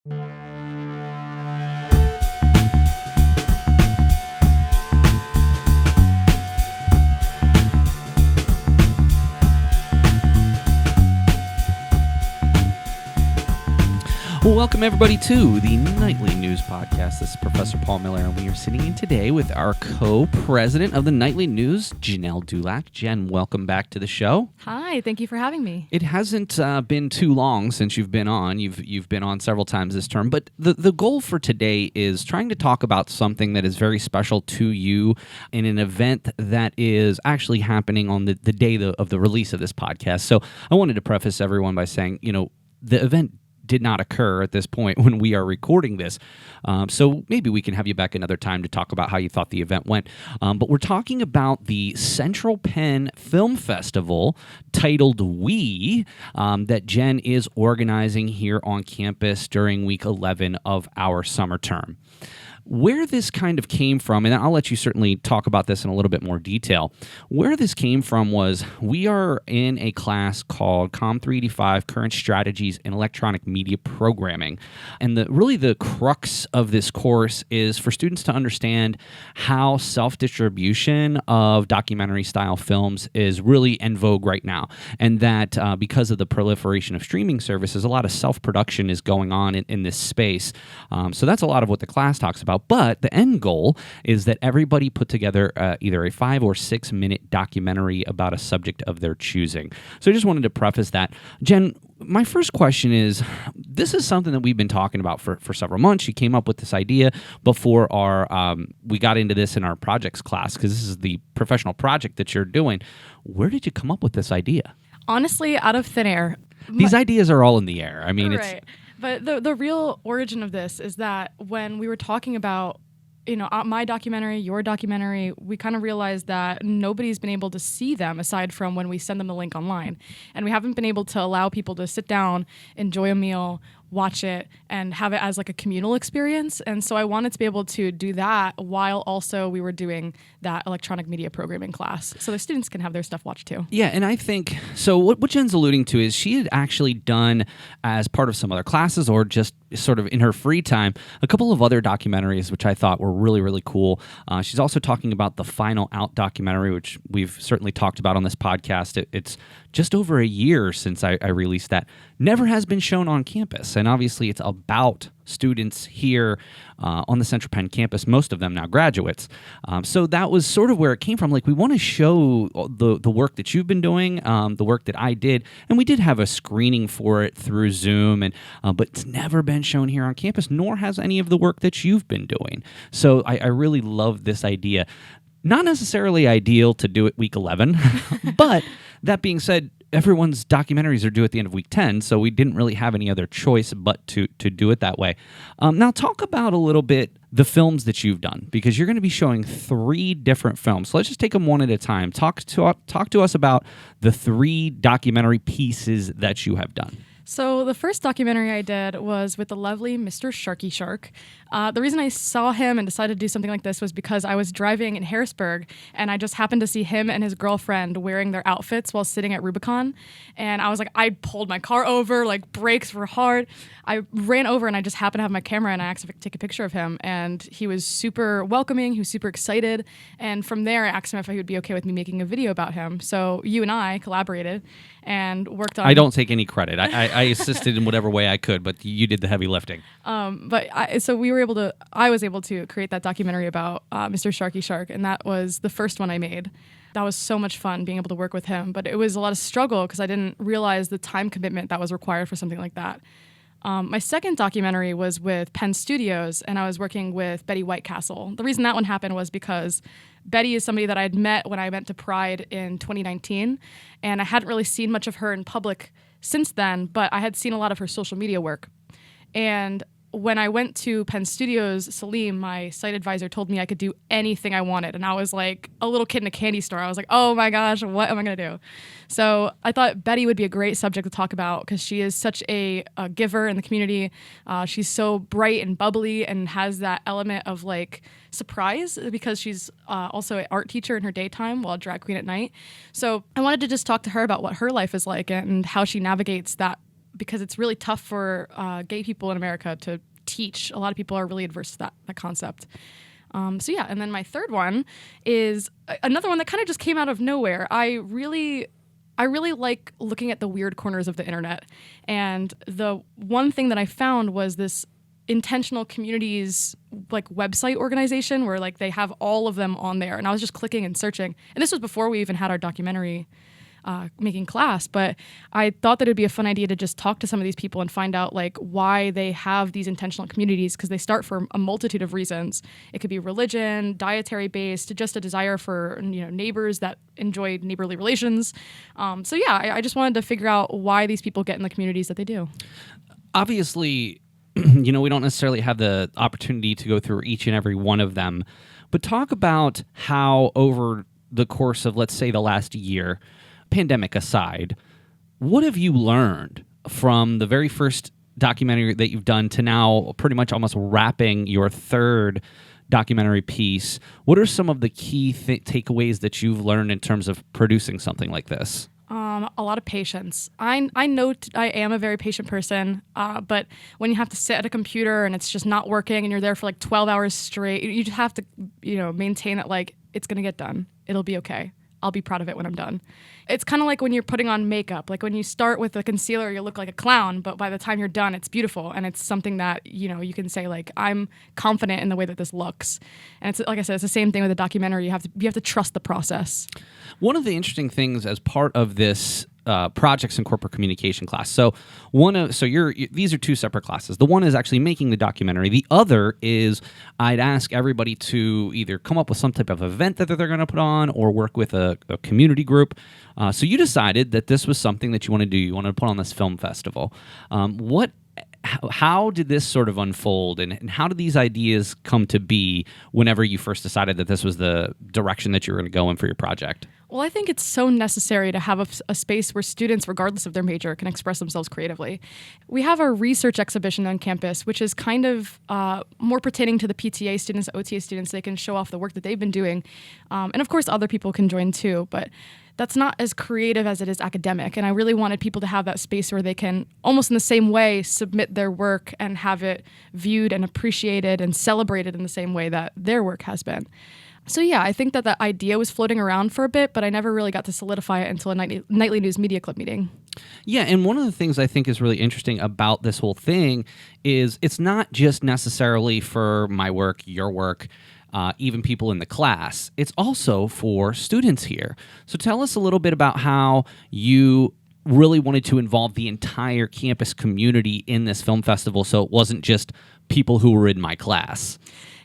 Well, welcome everybody to the Nightly News Podcast. This is Professor Paul Miller, and we are sitting in today with our co-president of the Nightly News, Jenelle Dulack. Jen, welcome back to the show. Hi, thank you for having me. It hasn't been too long since you've been on. You've been on several times this term, but the goal for today is trying to talk about something that is very special to you in an event that is actually happening on the day of the release of this podcast. So I wanted to preface everyone by saying, the event did not occur at this point when we are recording this. So maybe we can have you back another time to talk about how you thought the event went. But we're talking about the Central Penn Film Festival titled We that Jen is organizing here on campus during week 11 of our summer term. Where this kind of came from, and I'll let you certainly talk about this in a little bit more detail, where this came from was we are in a class called Com 385 Current Strategies in Electronic Media Programming. And the crux of this course is for students to understand how self-distribution of documentary-style films is really en vogue right now. And that because of the proliferation of streaming services, a lot of self-production is going on in this space. So that's a lot of what the class talks about. But the end goal is that everybody put together either a 5 or 6 minute documentary about a subject of their choosing. So I just wanted to preface that. Jen, my first question is, this is something that we've been talking about for several months. You came up with this idea before we got into this in our projects class, because this is the professional project that you're doing. Where did you come up with this idea? Honestly, out of thin air. These ideas are all in the air. I mean, right. But the real origin of this is that when we were talking about, my documentary, your documentary, we kind of realized that nobody's been able to see them aside from when we send them the link online. And we haven't been able to allow people to sit down, enjoy a meal, watch it, and have it as like a communal experience. And so I wanted to be able to do that while also we were doing that electronic media programming class, so the students can have their stuff watched too. Yeah, and I think, so what Jen's alluding to is she had actually done, as part of some other classes or just sort of in her free time, a couple of other documentaries which I thought were really, really cool. She's also talking about the Final Out documentary, which we've certainly talked about on this podcast. It's just over a year since I released that. Never has been shown on campus, and obviously it's about students here on the Central Penn campus, most of them now graduates. So that was sort of where it came from. Like, we want to show the work that you've been doing, the work that I did, and we did have a screening for it through Zoom, and but it's never been shown here on campus, nor has any of the work that you've been doing. So I really love this idea. Not necessarily ideal to do it week 11, but that being said, everyone's documentaries are due at the end of week 10, so we didn't really have any other choice but to do it that way. Now, talk about a little bit the films that you've done, because you're going to be showing 3 different films. So let's just take them one at a time. Talk to us about the 3 documentary pieces that you have done. So the first documentary I did was with the lovely Mr. Sharky Shark. The reason I saw him and decided to do something like this was because I was driving in Harrisburg, and I just happened to see him and his girlfriend wearing their outfits while sitting at Rubicon. And I was like, I pulled my car over, like brakes were hard. I ran over and I just happened to have my camera, and I asked if I could take a picture of him. And he was super welcoming. He was super excited. And from there, I asked him if he would be okay with me making a video about him. So you and I collaborated and worked on... I don't take any credit. I assisted in whatever way I could, but you did the heavy lifting. I was able to create that documentary about Mr. Sharky Shark, and that was the first one I made. That was so much fun being able to work with him, but it was a lot of struggle because I didn't realize the time commitment that was required for something like that. My second documentary was with Penn Studios, and I was working with Betty Whitecastle. The reason that one happened was because Betty is somebody that I had met when I went to Pride in 2019, and I hadn't really seen much of her in public since then, but I had seen a lot of her social media work. And when I went to Penn Studios, Salim, my site advisor, told me I could do anything I wanted. And I was like a little kid in a candy store. I was like, oh my gosh, what am I going to do? So I thought Betty would be a great subject to talk about because she is such a giver in the community. She's so bright and bubbly and has that element of like surprise because she's also an art teacher in her daytime while a drag queen at night. So I wanted to just talk to her about what her life is like and how she navigates that because it's really tough for gay people in America to teach. A lot of people are really adverse to that concept. So yeah, and then my third one is another one that kind of just came out of nowhere. I really like looking at the weird corners of the internet. And the one thing that I found was this intentional communities like website organization where like they have all of them on there. And I was just clicking and searching. And this was before we even had our documentary making class, but I thought that it'd be a fun idea to just talk to some of these people and find out like why they have these intentional communities, because they start for a multitude of reasons. It could be religion, dietary based, just a desire for neighbors that enjoy neighborly relations. So yeah, I just wanted to figure out why these people get in the communities that they do. Obviously, we don't necessarily have the opportunity to go through each and every one of them, but talk about how over the course of, let's say, the last year, pandemic aside, what have you learned from the very first documentary that you've done to now pretty much almost wrapping your third documentary piece? What are some of the key takeaways that you've learned in terms of producing something like this? A lot of patience. I know I am a very patient person, but when you have to sit at a computer and it's just not working and you're there for like 12 hours straight, you just have to, maintain that like it's going to get done. It'll be okay. I'll be proud of it when I'm done. It's kind of like when you're putting on makeup. Like when you start with a concealer, you look like a clown, but by the time you're done, it's beautiful. And it's something that, you can say like, I'm confident in the way that this looks. And it's like I said, it's the same thing with a documentary. You have to trust the process. One of the interesting things as part of this projects and corporate communication class. So these are two separate classes. The one is actually making the documentary. The other is I'd ask everybody to either come up with some type of event that they're going to put on or work with a community group. So you decided that this was something that you want to do. You want to put on this film festival. How did this sort of unfold, and how did these ideas come to be whenever you first decided that this was the direction that you were going to go in for your project? Well, I think it's so necessary to have a space where students, regardless of their major, can express themselves creatively. We have a research exhibition on campus, which is kind of more pertaining to the PTA students, OTA students. They can show off the work that they've been doing. And of course, other people can join too, but that's not as creative as it is academic. And I really wanted people to have that space where they can, almost in the same way, submit their work and have it viewed and appreciated and celebrated in the same way that their work has been. So yeah, I think that idea was floating around for a bit, but I never really got to solidify it until a nightly news media club meeting. Yeah, and one of the things I think is really interesting about this whole thing is it's not just necessarily for my work, your work, even people in the class. It's also for students here. So tell us a little bit about how you really wanted to involve the entire campus community in this film festival, so it wasn't just people who were in my class.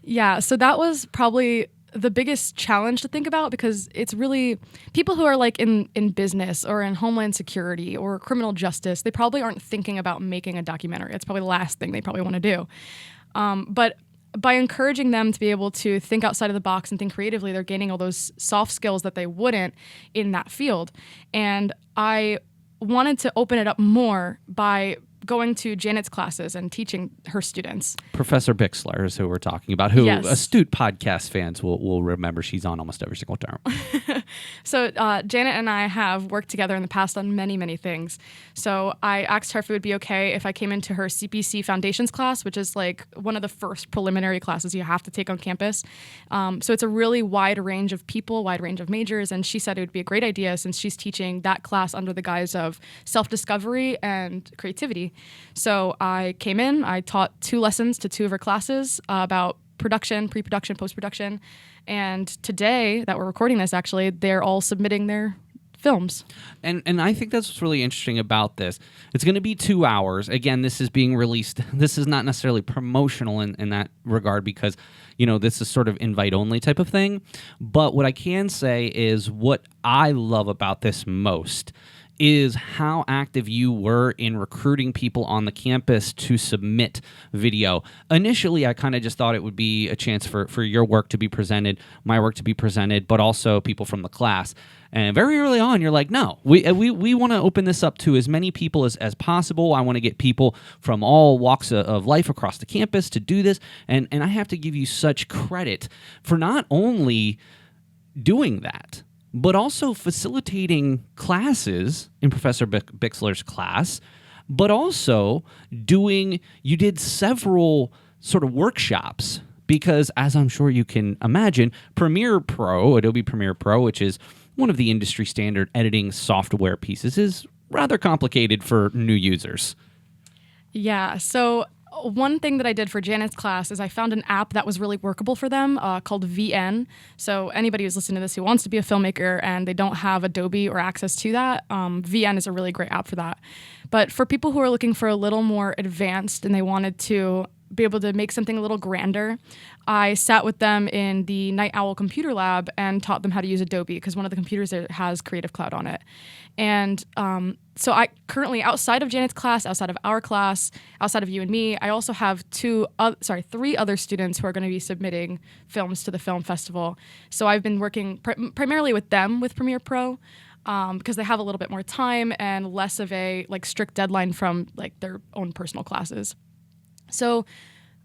Yeah, so that was probably the biggest challenge to think about, because it's really people who are like in business or in homeland security or criminal justice, they probably aren't thinking about making a documentary. It's probably the last thing they probably want to do. But by encouraging them to be able to think outside of the box and think creatively, they're gaining all those soft skills that they wouldn't in that field. And I wanted to open it up more by going to Janet's classes and teaching her students. Professor Bixler is who we're talking about, who Yes. astute podcast fans will remember. She's on almost every single term. So Janet and I have worked together in the past on many, many things. So I asked her if it would be okay if I came into her CPC Foundations class, which is like one of the first preliminary classes you have to take on campus. So it's a really wide range of people, wide range of majors, and she said it would be a great idea since she's teaching that class under the guise of self-discovery and creativity. So I came in, I taught 2 lessons to 2 of her classes about production, pre-production, post-production. And today that we're recording this, actually, they're all submitting their films. And I think that's what's really interesting about this. It's going to be 2 hours. Again, this is being released. This is not necessarily promotional in that regard because, this is sort of invite-only type of thing. But what I can say is what I love about this most is how active you were in recruiting people on the campus to submit video. Initially, I kind of just thought it would be a chance for your work to be presented, my work to be presented, but also people from the class. And very early on, you're like, no, we want to open this up to as many people as possible. I want to get people from all walks of life across the campus to do this. And I have to give you such credit for not only doing that, but also facilitating classes in Professor Bixler's class but also you did several sort of workshops because, as I'm sure you can imagine, Adobe Premiere Pro, which is one of the industry standard editing software pieces, is rather complicated for new users. Yeah. So one thing that I did for Janet's class is I found an app that was really workable for them called VN. So anybody who's listening to this who wants to be a filmmaker and they don't have Adobe or access to that, VN is a really great app for that. But for people who are looking for a little more advanced and they wanted to be able to make something a little grander, I sat with them in the Night Owl Computer Lab and taught them how to use Adobe because one of the computers there has Creative Cloud on it. And so I currently, outside of Janet's class, outside of our class, outside of you and me, I also have three other students who are going to be submitting films to the film festival. So I've been working primarily with them with Premiere Pro because they have a little bit more time and less of a strict deadline from their own personal classes. So,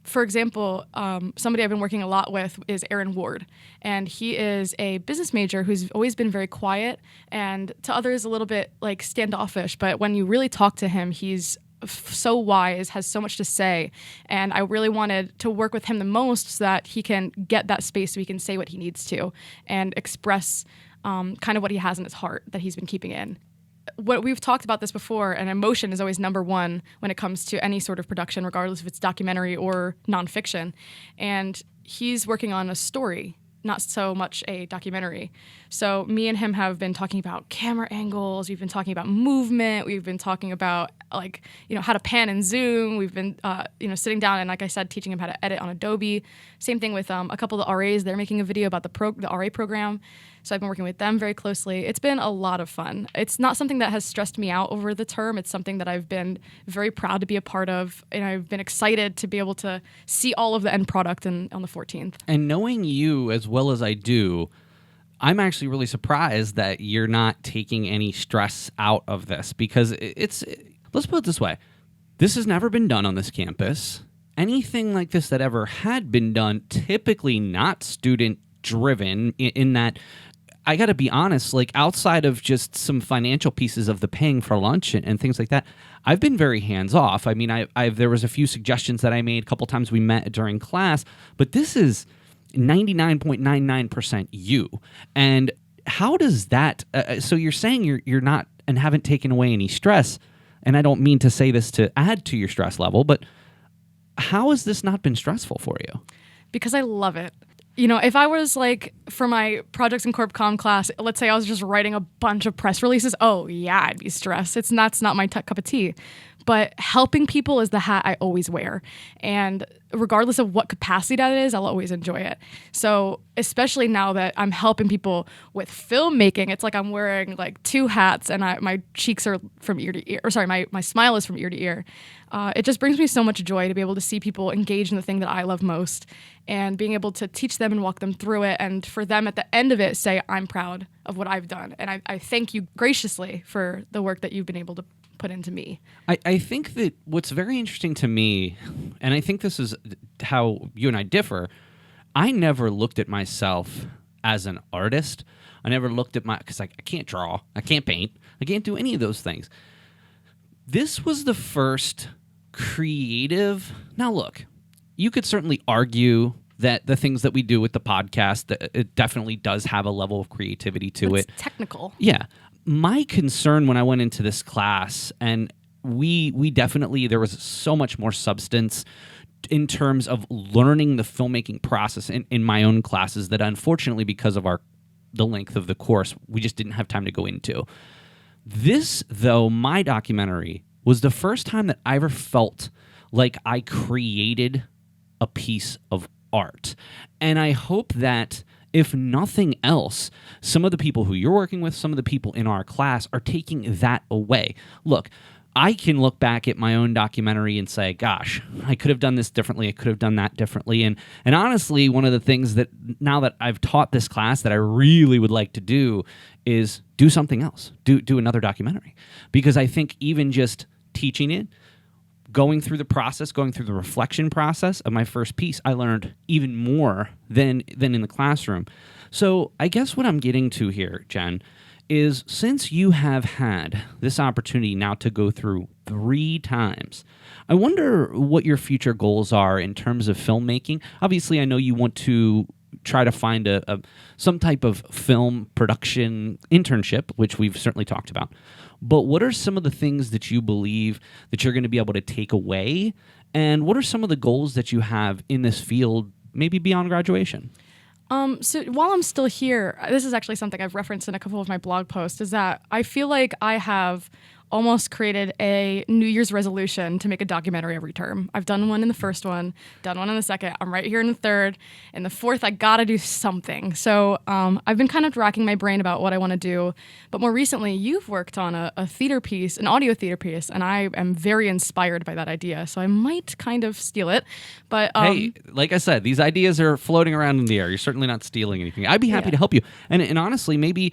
for example, somebody I've been working a lot with is Aaron Ward, and he is a business major who's always been very quiet and to others a little bit standoffish, but when you really talk to him, he's so wise, has so much to say, and I really wanted to work with him the most so that he can get that space so he can say what he needs to and express kind of what he has in his heart that he's been keeping in. What we've talked about this before, and emotion is always number one when it comes to any sort of production, regardless if it's documentary or nonfiction. And he's working on a story, not so much a documentary. So me and him have been talking about camera angles. We've been talking about movement. We've been talking about how to pan and zoom. We've been sitting down and, like I said, teaching him how to edit on Adobe. Same thing with a couple of the RAs. They're making a video about the RA program. So I've been working with them very closely. It's been a lot of fun. It's not something that has stressed me out over the term. It's something that I've been very proud to be a part of, and I've been excited to be able to see all of the end product on the 14th. And knowing you as well as I do, I'm actually really surprised that you're not taking any stress out of this because let's put it this way. This has never been done on this campus. Anything like this that ever had been done, typically not student-driven in that, I got to be honest, outside of just some financial pieces of the paying for lunch and things like that, I've been very hands-off. I mean, there was a few suggestions that I made a couple times we met during class, but this is 99.99% you. And how does that, so you're saying you're not and haven't taken away any stress, and I don't mean to say this to add to your stress level, but how has this not been stressful for you? Because I love it. If I was for my projects in Corp Comm class, let's say I was just writing a bunch of press releases, oh yeah, I'd be stressed. That's not my cup of tea. But helping people is the hat I always wear. And regardless of what capacity that is, I'll always enjoy it. So especially now that I'm helping people with filmmaking, it's like I'm wearing two hats and my cheeks are from ear to ear. Or sorry, my smile is from ear to ear. It just brings me so much joy to be able to see people engage in the thing that I love most and being able to teach them and walk them through it. And for them at the end of it, say, I'm proud of what I've done. And I thank you graciously for the work that you've been able to put into me. I think that what's very interesting to me, and I think this is how you and I differ, I never looked at myself as an artist. I never looked at because I can't draw, I can't paint, I can't do any of those things. This was the first creative. Now look, you could certainly argue that the things that we do with the podcast, it definitely does have a level of creativity to it. It's technical. Yeah. My concern when I went into this class, and we definitely, there was so much more substance in terms of learning the filmmaking process in my own classes that unfortunately, because of the length of the course, we just didn't have time to go into. This, though, my documentary was the first time that I ever felt like I created a piece of art. And I hope that, if nothing else, some of the people who you're working with, some of the people in our class are taking that away. Look, I can look back at my own documentary and say, gosh, I could have done this differently. I could have done that differently. And honestly, one of the things that now that I've taught this class that I really would like to do is do something else, do another documentary. Because I think even just teaching it, going through the process, going through the reflection process of my first piece, I learned even more than in the classroom. So I guess what I'm getting to here, Jen, is since you have had this opportunity now to go through 3 times. I wonder what your future goals are in terms of filmmaking. Obviously, I know you want to try to find some type of film production internship, which we've certainly talked about. But what are some of the things that you believe that you're going to be able to take away? And what are some of the goals that you have in this field, maybe beyond graduation? So while I'm still here, this is actually something I've referenced in a couple of my blog posts, is that I feel like I have almost created a New Year's resolution to make a documentary every term. I've done one in the first one, done one in the second. I'm right here in the third. In the fourth, I gotta do something. So I've been kind of racking my brain about what I want to do. But more recently, you've worked on a theater piece, an audio theater piece, and I am very inspired by that idea. So I might kind of steal it. But hey, like I said, these ideas are floating around in the air. You're certainly not stealing anything. I'd be happy to help you. And honestly, maybe,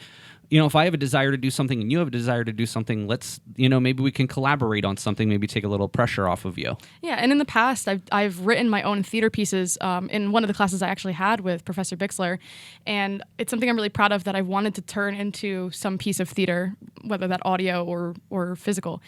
if I have a desire to do something and you have a desire to do something, let's, maybe we can collaborate on something, maybe take a little pressure off of you. Yeah, and in the past, I've written my own theater pieces in one of the classes I actually had with Professor Bixler, and it's something I'm really proud of that I wanted to turn into some piece of theater, whether that audio or physical.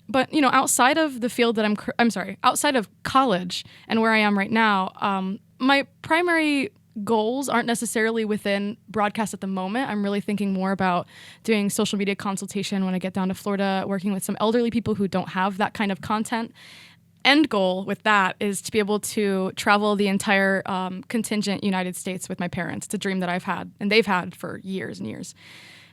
But, outside of the field that outside of college and where I am right now, my primary goals aren't necessarily within broadcast at the moment. I'm really thinking more about doing social media consultation when I get down to Florida, working with some elderly people who don't have that kind of content. End goal with that is to be able to travel the entire contingent United States with my parents. It's a dream that I've had and they've had for years and years.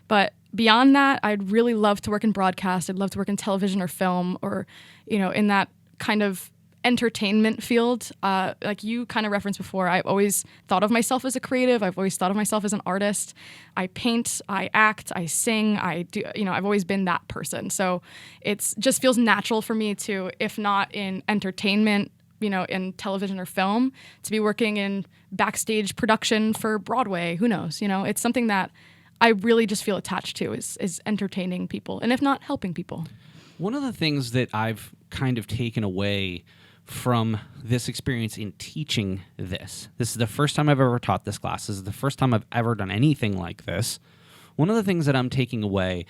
But beyond that, I'd really love to work in broadcast. I'd love to work in television or film or, in that kind of entertainment field. Like you kind of referenced before, I've always thought of myself as a creative. I've always thought of myself as an artist. I paint, I act, I sing, I do, I've always been that person. So it's just feels natural for me to, if not in entertainment, in television or film, to be working in backstage production for Broadway. Who knows? It's something that I really just feel attached to is entertaining people, and if not, helping people. One of the things that I've kind of taken away from this experience in teaching this is the first time I've ever taught this class. This is the first time I've ever done anything like this. One of the things that I'm taking away,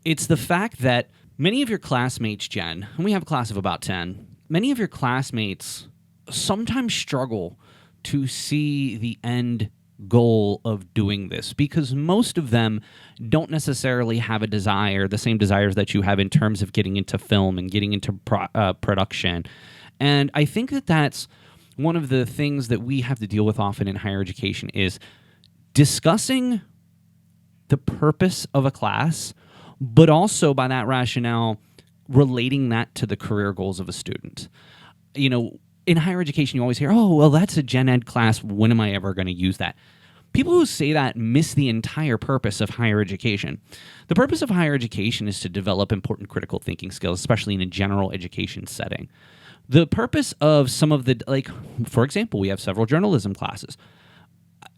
it's the fact that many of your classmates, Jen, and we have a class of about 10, many of your classmates sometimes struggle to see the end goal of doing this because most of them don't necessarily have the same desires that you have in terms of getting into film and getting into production. And I think that that's one of the things that we have to deal with often in higher education is discussing the purpose of a class, but also by that rationale, relating that to the career goals of a student. In higher education, you always hear, oh, well, that's a gen ed class. When am I ever going to use that? People who say that miss the entire purpose of higher education. The purpose of higher education is to develop important critical thinking skills, especially in a general education setting. The purpose of some of for example, we have several journalism classes.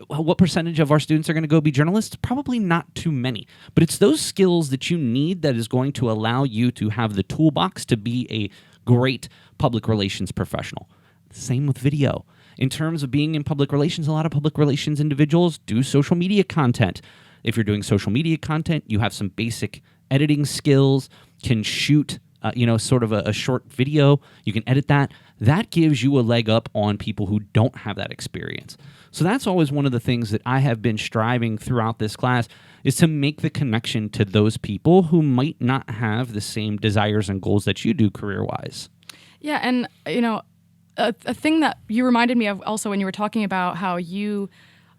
What percentage of our students are going to go be journalists? Probably not too many. But it's those skills that you need that is going to allow you to have the toolbox to be a great public relations professional. Same with video. In terms of being in public relations, a lot of public relations individuals do social media content. If you're doing social media content, you have some basic editing skills, can shoot sort of a short video. You can edit that. That gives you a leg up on people who don't have that experience. So that's always one of the things that I have been striving throughout this class is to make the connection to those people who might not have the same desires and goals that you do career-wise. Yeah, and, a thing that you reminded me of also when you were talking about how you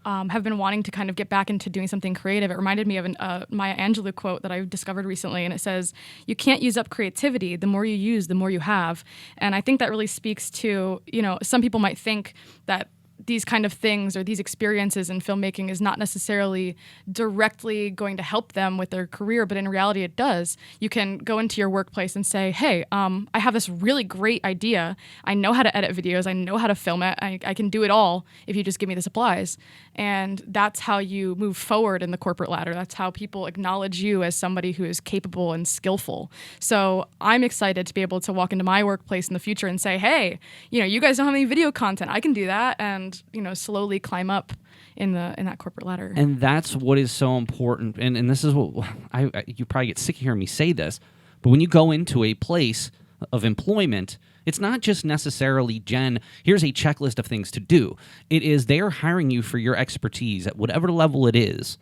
have been wanting to kind of get back into doing something creative. It reminded me of a Maya Angelou quote that I discovered recently, and it says, "You can't use up creativity. The more you use, the more you have." And I think that really speaks to, some people might think that these kind of things or these experiences in filmmaking is not necessarily directly going to help them with their career, but in reality it does. You can go into your workplace and say, hey, I have this really great idea. I know how to edit videos. I know how to film it. I can do it all if you just give me the supplies. And that's how you move forward in the corporate ladder. That's how people acknowledge you as somebody who is capable and skillful. So I'm excited to be able to walk into my workplace in the future and say, hey, you guys don't have any video content. I can do that. And slowly climb up in that corporate ladder. And that's what is so important. And this is what you probably get sick of hearing me say this, but when you go into a place of employment, it's not just necessarily, Jen, here's a checklist of things to do. It is they are hiring you for your expertise at whatever level it is.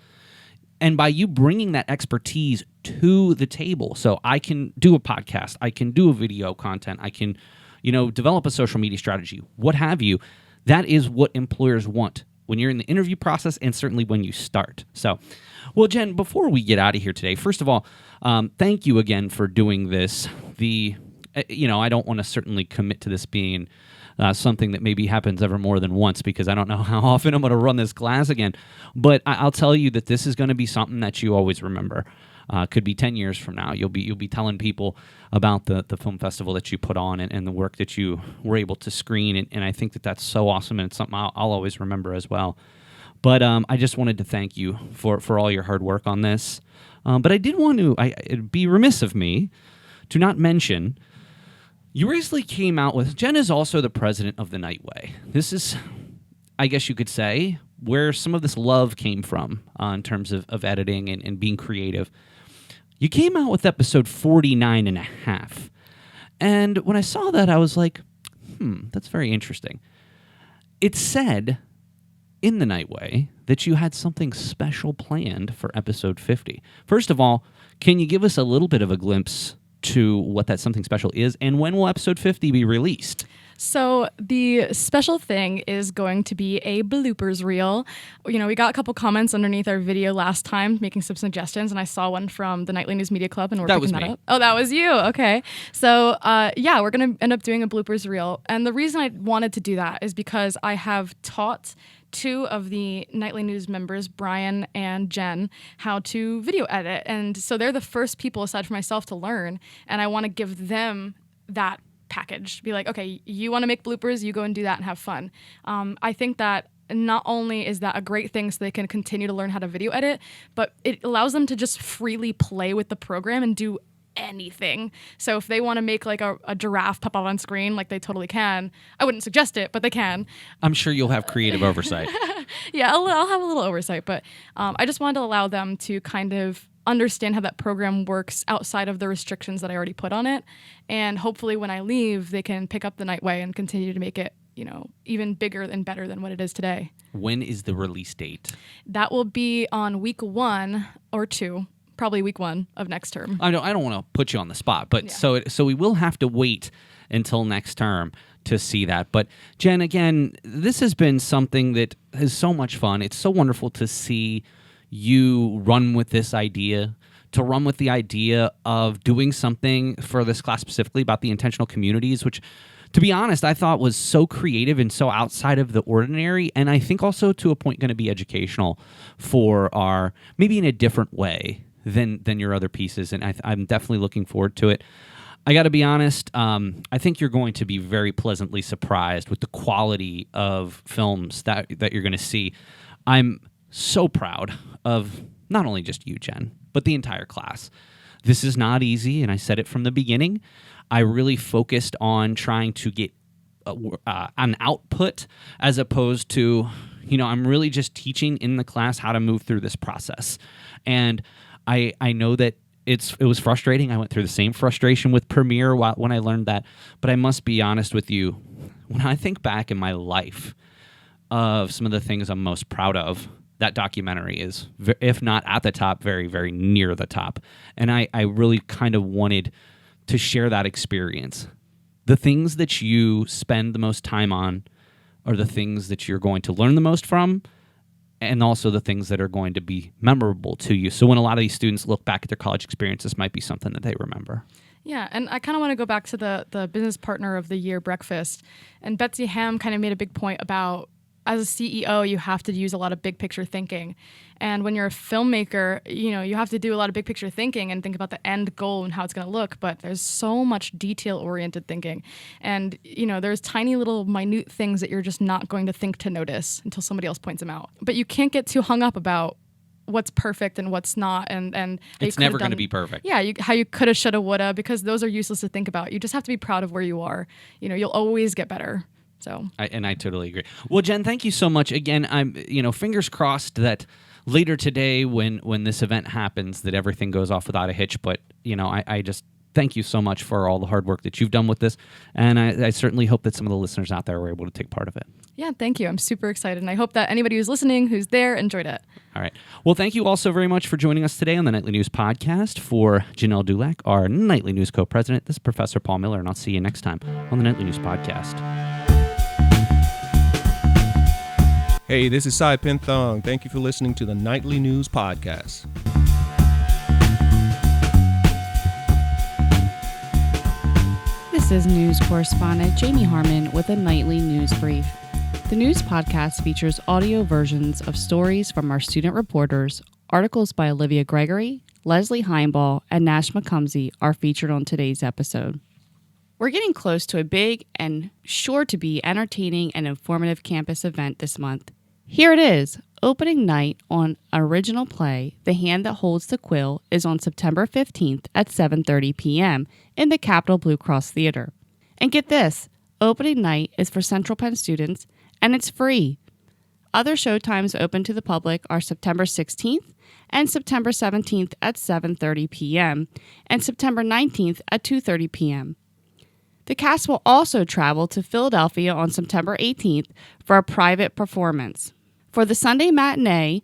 And by you bringing that expertise to the table, so I can do a podcast, I can do a video content, I can, develop a social media strategy, what have you, that is what employers want when you're in the interview process and certainly when you start. So, well, Jen, before we get out of here today, first of all, thank you again for doing this. I don't want to certainly commit to this being something that maybe happens ever more than once because I don't know how often I'm going to run this class again. But I'll tell you that this is going to be something that you always remember. Could be 10 years from now. You'll be telling people about the film festival that you put on and the work that you were able to screen. And I think that that's so awesome, and it's something I'll always remember as well. But I just wanted to thank you for all your hard work on this. But I did want to, it'd be remiss of me to not mention, you recently came out with, Jen is also the president of the Nightway. This is, I guess you could say, where some of this love came from in terms of editing and being creative. You came out with episode 49 and a half. And when I saw that, I was like, that's very interesting. It said in the Nightway that you had something special planned for episode 50. First of all, can you give us a little bit of a glimpse to what that something special is, and when will episode 50 be released? So the special thing is going to be a bloopers reel. We got a couple comments underneath our video last time making some suggestions, and I saw one from the Nightly News Media Club, and we're picking that up. Oh, that was you. Okay. So we're going to end up doing a bloopers reel. And the reason I wanted to do that is because I have taught two of the Nightly News members, Brian and Jen, how to video edit. And so they're the first people aside from myself to learn, and I want to give them that package. Be like, okay, you want to make bloopers, you go and do that and have fun. I think that not only is that a great thing so they can continue to learn how to video edit, but it allows them to just freely play with the program and do anything. So if they want to make like a giraffe pop up on screen, like they totally can. I wouldn't suggest it, but they can. I'm sure you'll have creative oversight. Yeah, I'll have a little oversight, but I just wanted to allow them to kind of understand how that program works outside of the restrictions that I already put on it. And hopefully when I leave, they can pick up the Nightway and continue to make it, even bigger and better than what it is today. When is the release date? That will be on week 1 or 2. Probably week 1 of next term. I don't want to put you on the spot, but yeah. So we will have to wait until next term to see that. But Jen, again, this has been something that is so much fun. It's so wonderful to see you run with this idea, to run with the idea of doing something for this class specifically about the intentional communities, which, to be honest, I thought was so creative and so outside of the ordinary, and I think also to a point going to be educational for our, maybe in a different way than your other pieces, and I'm definitely looking forward to it. I got to be honest, I think you're going to be very pleasantly surprised with the quality of films that you're going to see. I'm so proud of not only just you, Jen, but the entire class. This is not easy, and I said it from the beginning. I really focused on trying to get an output as opposed to, I'm really just teaching in the class how to move through this process. And I know that it was frustrating. I went through the same frustration with Premiere when I learned that. But I must be honest with you, when I think back in my life of some of the things I'm most proud of, that documentary is, if not at the top, very, very near the top. And I really kind of wanted to share that experience. The things that you spend the most time on are the things that you're going to learn the most from, and also the things that are going to be memorable to you. So when a lot of these students look back at their college experience, this might be something that they remember. Yeah, and I kind of want to go back to the Business Partner of the Year breakfast. And Betsy Ham kind of made a big point about, as a CEO, you have to use a lot of big picture thinking. And when you're a filmmaker, you have to do a lot of big picture thinking and think about the end goal and how it's going to look. But there's so much detail-oriented thinking. And, there's tiny little minute things that you're just not going to think to notice until somebody else points them out. But you can't get too hung up about what's perfect and what's not. And it's never going to be perfect. Yeah, how you coulda, shoulda, woulda, because those are useless to think about. You just have to be proud of where you are. You'll always get better. So I totally agree. Well, Jen, thank you so much. Again, I'm fingers crossed that later today when this event happens that everything goes off without a hitch. But I just thank you so much for all the hard work that you've done with this. And I certainly hope that some of the listeners out there were able to take part of it. Yeah, thank you. I'm super excited. And I hope that anybody who's listening, who's there, enjoyed it. All right. Well, thank you all so very much for joining us today on the Nightly News Podcast. For Jenelle Dulack, our Nightly News co-president, this is Professor Paul Miller, and I'll see you next time on the Nightly News Podcast. Hey, this is Cy Penthong. Thank you for listening to the Nightly News Podcast. This is news correspondent Jamie Harmon with a nightly news brief. The news podcast features audio versions of stories from our student reporters. Articles by Olivia Gregory, Leslie Heimbaugh, and Nash McComsey are featured on today's episode. We're getting close to a big and sure to be entertaining and informative campus event this month. Here it is. Opening night on an original play, The Hand That Holds the Quill, is on September 15th at 7:30 p.m. in the Capitol Blue Cross Theater. And get this, opening night is for Central Penn students, and it's free. Other showtimes open to the public are September 16th and September 17th at 7:30 p.m. and September 19th at 2:30 p.m. The cast will also travel to Philadelphia on September 18th for a private performance. For the Sunday matinee,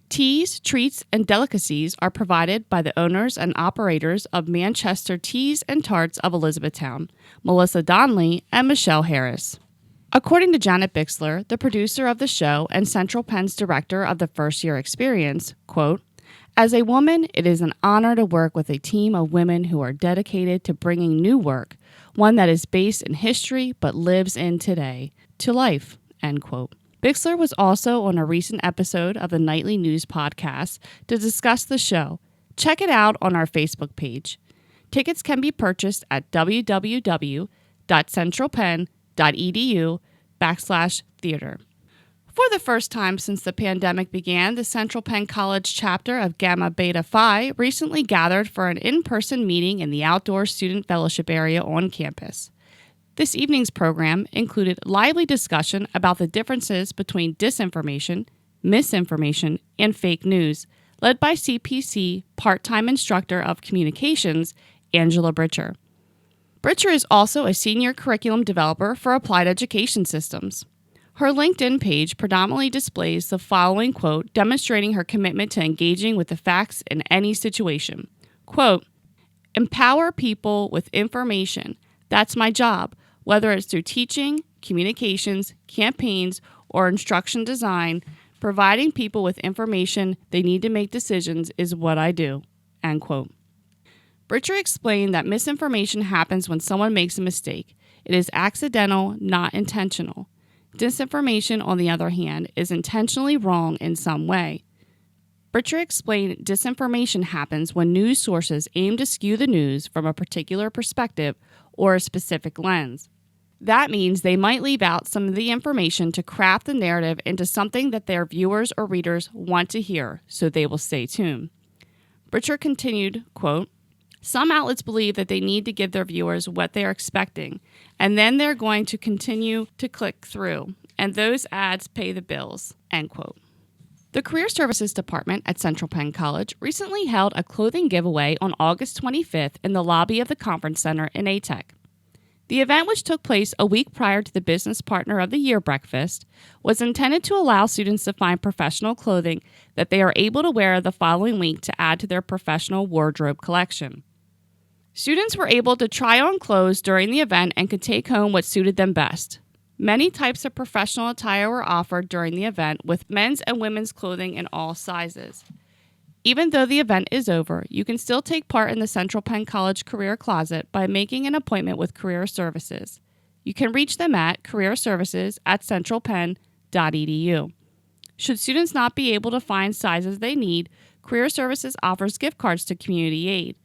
teas, treats, and delicacies are provided by the owners and operators of Manchester Teas and Tarts of Elizabethtown, Melissa Donnelly and Michelle Harris. According to Janet Bixler, the producer of the show and Central Penn's director of the first-year experience, quote, "As a woman, it is an honor to work with a team of women who are dedicated to bringing new work, one that is based in history but lives in today, to life," end quote. Bixler was also on a recent episode of the Nightly News Podcast to discuss the show. Check it out on our Facebook page. Tickets can be purchased at www.centralpenn.edu/theater. For the first time since the pandemic began, the Central Penn College chapter of Gamma Beta Phi recently gathered for an in-person meeting in the outdoor student fellowship area on campus. This evening's program included lively discussion about the differences between disinformation, misinformation, and fake news, led by CPC part-time instructor of communications, Angela Britcher. Britcher is also a senior curriculum developer for Applied Education Systems. Her LinkedIn page predominantly displays the following quote demonstrating her commitment to engaging with the facts in any situation. Quote, "Empower people with information. That's my job, whether it's through teaching, communications, campaigns, or instruction design. Providing people with information they need to make decisions is what I do," end quote. Britcher explained that misinformation happens when someone makes a mistake. It is accidental, not intentional. Disinformation, on the other hand, is intentionally wrong in some way. Britcher explained disinformation happens when news sources aim to skew the news from a particular perspective or a specific lens. That means they might leave out some of the information to craft the narrative into something that their viewers or readers want to hear, so they will stay tuned. Britcher continued, quote, "Some outlets believe that they need to give their viewers what they are expecting, and then they're going to continue to click through, and those ads pay the bills," end quote. The Career Services Department at Central Penn College recently held a clothing giveaway on August 25th in the lobby of the Conference Center in ATEC. The event, which took place a week prior to the Business Partner of the Year breakfast, was intended to allow students to find professional clothing that they are able to wear the following week to add to their professional wardrobe collection. Students were able to try on clothes during the event and could take home what suited them best. Many types of professional attire were offered during the event, with men's and women's clothing in all sizes. Even though the event is over, you can still take part in the Central Penn College Career Closet by making an appointment with Career Services. You can reach them at careerservices@centralpenn.edu. Should students not be able to find sizes they need, Career Services offers gift cards to Community Aid.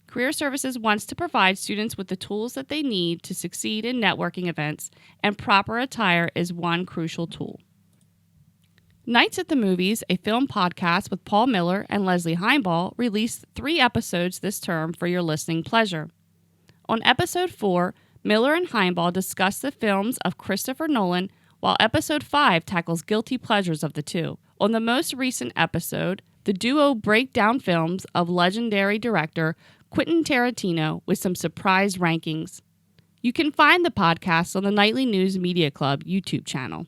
Career Services wants to provide students with the tools that they need to succeed in networking events, and proper attire is one crucial tool. Nights at the Movies, a film podcast with Paul Miller and Leslie Heimbaugh, released 3 episodes this term for your listening pleasure. On episode 4, Miller and Heimbaugh discuss the films of Christopher Nolan, while episode 5 tackles guilty pleasures of the two. On the most recent episode, the duo break down films of legendary director Quentin Tarantino with some surprise rankings. You can find the podcast on the Nightly News Media Club YouTube channel.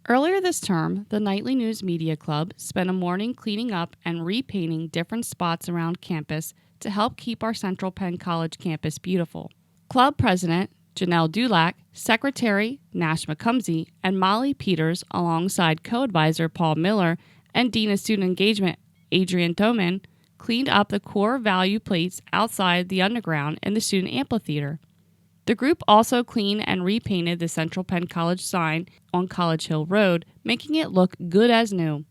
Earlier this term, the Nightly News Media Club spent a morning cleaning up and repainting different spots around campus to help keep our Central Penn College campus beautiful. Club President Jenelle Dulack, Secretary Nash McComsey, and Molly Peters, alongside co-advisor Paul Miller and Dean of Student Engagement Adrian Thoman, cleaned up the core value plates outside the underground in the student amphitheater. The group also cleaned and repainted the Central Penn College sign on College Hill Road, making it look good as new.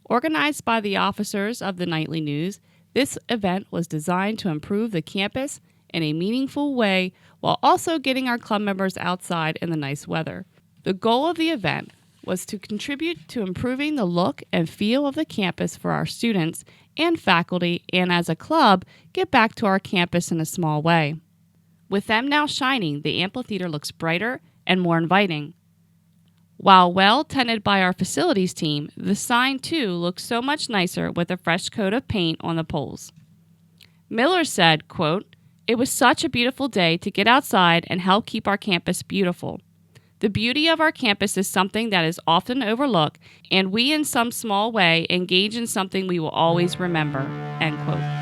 Organized by the officers of the Nightly News, this event was designed to improve the campus in a meaningful way while also getting our club members outside in the nice weather. The goal of the event was to contribute to improving the look and feel of the campus for our students and faculty, and as a club, get back to our campus in a small way. With them now shining, the amphitheater looks brighter and more inviting. While well tended by our facilities team, the sign too looks so much nicer with a fresh coat of paint on the poles. Miller said, quote, "It was such a beautiful day to get outside and help keep our campus beautiful. The beauty of our campus is something that is often overlooked, and we in some small way engage in something we will always remember," end quote.